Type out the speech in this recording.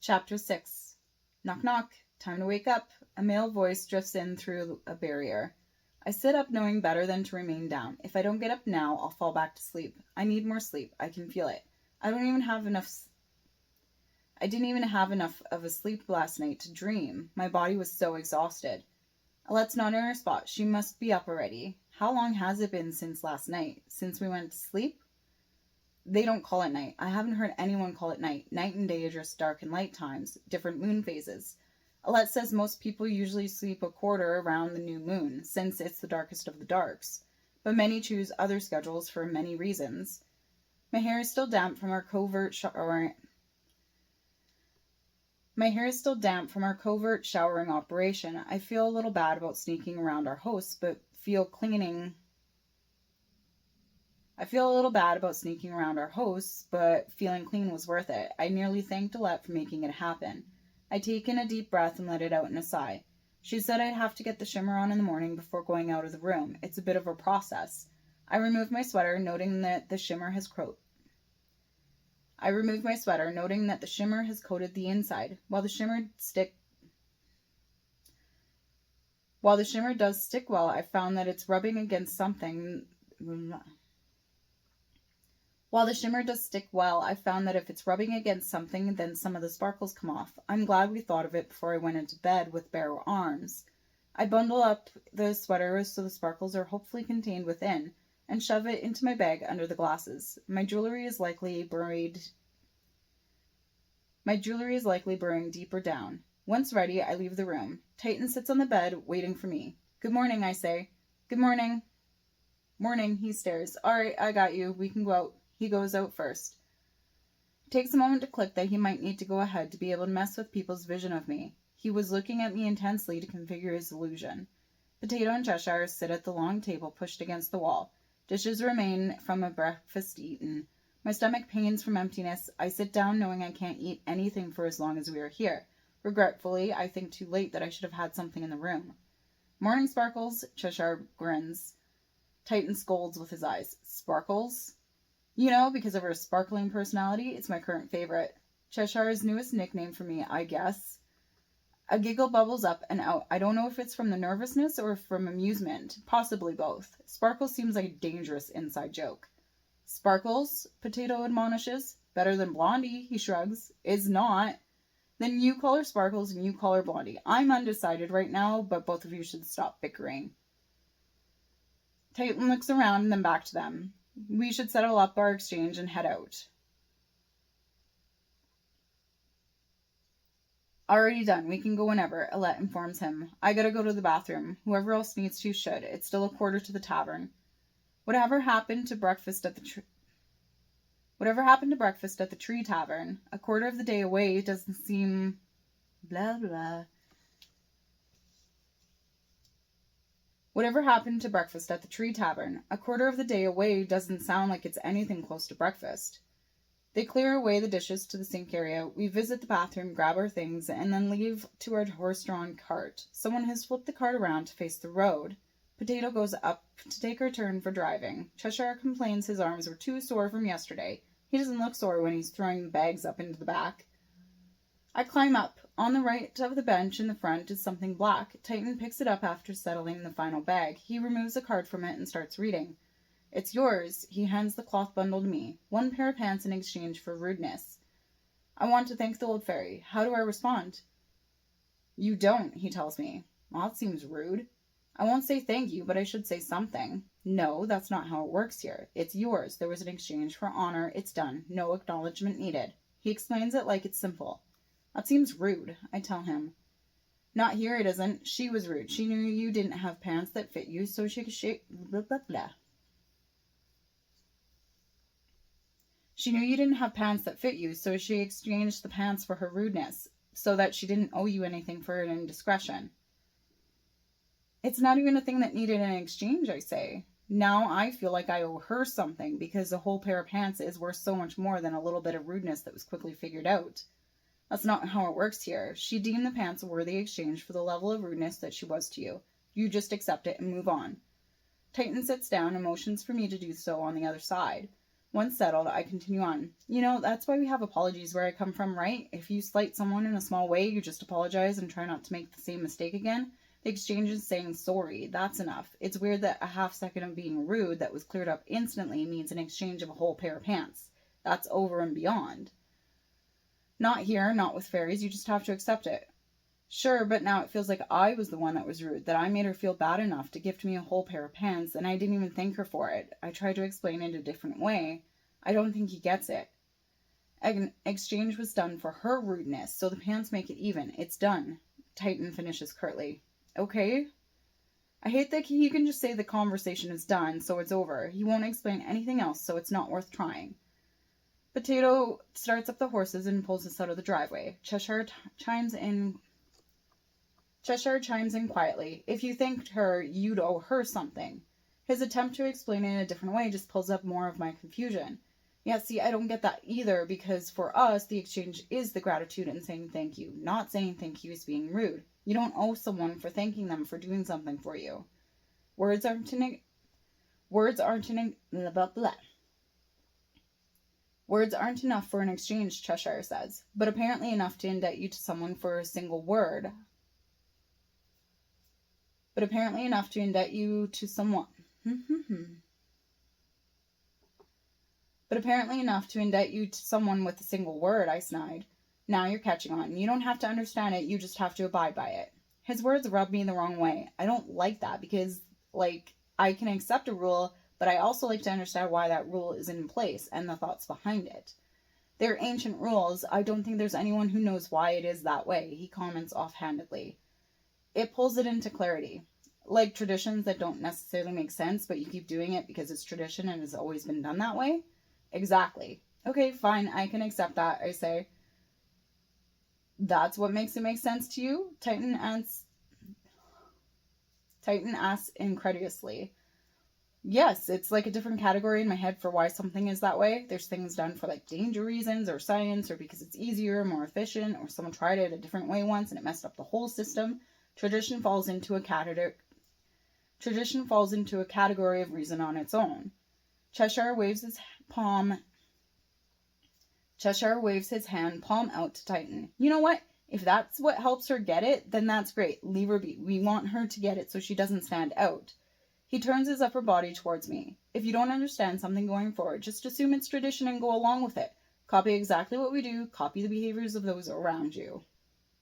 Chapter 6. Knock knock. Time to wake up. A male voice drifts in through a barrier. I sit up knowing better than to remain down. If I don't get up now, I'll fall back to sleep. I need more sleep. I can feel it. I didn't even have enough of a sleep last night to dream. My body was so exhausted. Alette's not in her spot. She must be up already. How long has it been since last night? Since we went to sleep? They don't call it night. I haven't heard anyone call it night. Night and day are just dark and light times, different moon phases. Alette says most people usually sleep a quarter around the new moon, since it's the darkest of the darks. But many choose other schedules for many reasons. My hair is still damp from our covert showering operation. I feel a little bad about sneaking around our hosts, but feel feeling clean was worth it. I nearly thanked Alette for making it happen. I take in a deep breath and let it out in a sigh. She said I'd have to get the shimmer on in the morning before going out of the room. It's a bit of a process. I removed my sweater, noting that the shimmer has coated the inside. While the shimmer does stick well, I found that it's rubbing against something. While the shimmer does stick well, I found that if it's rubbing against something, then some of the sparkles come off. I'm glad we thought of it before I went into bed with bare arms. I bundle up the sweater so the sparkles are hopefully contained within, and shove it into my bag under the glasses. My jewelry is likely burrowing deeper down. Once ready, I leave the room. Titan sits on the bed, waiting for me. Good morning, I say. Good morning. Morning, he stares. All right, I got you. We can go out. He goes out first. It takes a moment to click that he might need to go ahead to be able to mess with people's vision of me. He was looking at me intensely to configure his illusion. Potato and Cheshire sit at the long table pushed against the wall. Dishes remain from a breakfast eaten. My stomach pains from emptiness. I sit down knowing I can't eat anything for as long as we are here. Regretfully, I think too late that I should have had something in the room. Morning, Sparkles. Cheshire grins. Titan scolds with his eyes. Sparkles? You know, because of her sparkling personality, it's my current favorite. Cheshire's newest nickname for me, I guess. A giggle bubbles up and out. I don't know if it's from the nervousness or from amusement. Possibly both. Sparkles seems like a dangerous inside joke. Sparkles? Potato admonishes. Better than Blondie, he shrugs. Is not. Then you call her Sparkles and you call her Blondie. I'm undecided right now, but both of you should stop bickering. Titan looks around and then back to them. We should settle up our exchange and head out. Already done. We can go whenever, Alette informs him. I gotta go to the bathroom. Whoever else needs to should. It's still a quarter to the tavern. Whatever happened to breakfast at the Tree Tavern? A quarter of the day away doesn't seem... blah, blah. Whatever happened to breakfast at the Tree Tavern? A quarter of the day away doesn't sound like it's anything close to breakfast. They clear away the dishes to the sink area. We visit the bathroom, grab our things, and then leave to our horse-drawn cart. Someone has flipped the cart around to face the road. Potato goes up to take her turn for driving. Cheshire complains his arms were too sore from yesterday. He doesn't look sore when he's throwing the bags up into the back. I climb up. On the right of the bench in the front is something black. Titan picks it up after settling the final bag. He removes a card from it and starts reading. It's yours. He hands the cloth bundle to me. 1 pair of pants in exchange for rudeness. I want to thank the old fairy. How do I respond? You don't, he tells me. Well, that seems rude. I won't say thank you, but I should say something. No, that's not how it works here. It's yours. There was an exchange for honor. It's done. No acknowledgement needed. He explains it like it's simple. That seems rude, I tell him. Not here it isn't. She was rude. She knew you didn't have pants that fit you, so she blah, blah, blah. She knew you didn't have pants that fit you, so she exchanged the pants for her rudeness, so that she didn't owe you anything for an indiscretion. It's not even a thing that needed an exchange, I say. Now I feel like I owe her something, because a whole pair of pants is worth so much more than a little bit of rudeness that was quickly figured out. That's not how it works here. She deemed the pants a worthy exchange for the level of rudeness that she was to you. You just accept it and move on. Titan sits down and motions for me to do so on the other side. Once settled, I continue on. You know, that's why we have apologies where I come from, right? If you slight someone in a small way, you just apologize and try not to make the same mistake again. The exchange is saying sorry. That's enough. It's weird that a half second of being rude that was cleared up instantly means an exchange of a whole pair of pants. That's over and beyond. Not here, not with fairies. You just have to accept it. Sure, but now it feels like I was the one that was rude, that I made her feel bad enough to gift me a whole pair of pants, and I didn't even thank her for it. I tried to explain it a different way. I don't think he gets it. An exchange was done for her rudeness, so the pants make it even. It's done. Titan finishes curtly. Okay. I hate that he can just say the conversation is done, so it's over. He won't explain anything else, so it's not worth trying. Potato starts up the horses and pulls us out of the driveway. Cheshire chimes in quietly. If you thanked her, you'd owe her something. His attempt to explain it in a different way just pulls up more of my confusion. Yeah, see, I don't get that either, because for us, the exchange is the gratitude and saying thank you. Not saying thank you is being rude. You don't owe someone for thanking them for doing something for you. Words aren't enough for an exchange, Cheshire says, but apparently enough to indebt you to someone for a single word. But apparently enough to indebt you to someone. But apparently enough to indebt you to someone with a single word, I snide. Now you're catching on. You don't have to understand it, you just have to abide by it. His words rub me the wrong way. I don't like that because, I can accept a rule, but I also like to understand why that rule is in place and the thoughts behind it. They're ancient rules. I don't think there's anyone who knows why it is that way, he comments offhandedly. It pulls it into clarity. Like traditions that don't necessarily make sense, but you keep doing it because it's tradition and has always been done that way? Exactly. Okay, fine, I can accept that, I say. That's what makes it make sense to you? Titan asks incredulously. Yes, it's like a different category in my head for why something is that way. There's things done for danger reasons or science or because it's easier, more efficient, or someone tried it a different way once and it messed up the whole system. Tradition falls into a category of reason on its own. Cheshire waves his hand, palm out to Titan. You know what? If that's what helps her get it, then that's great. Leave her be. We want her to get it so she doesn't stand out. He turns his upper body towards me. If you don't understand something going forward, just assume it's tradition and go along with it. Copy exactly what we do. Copy the behaviors of those around you.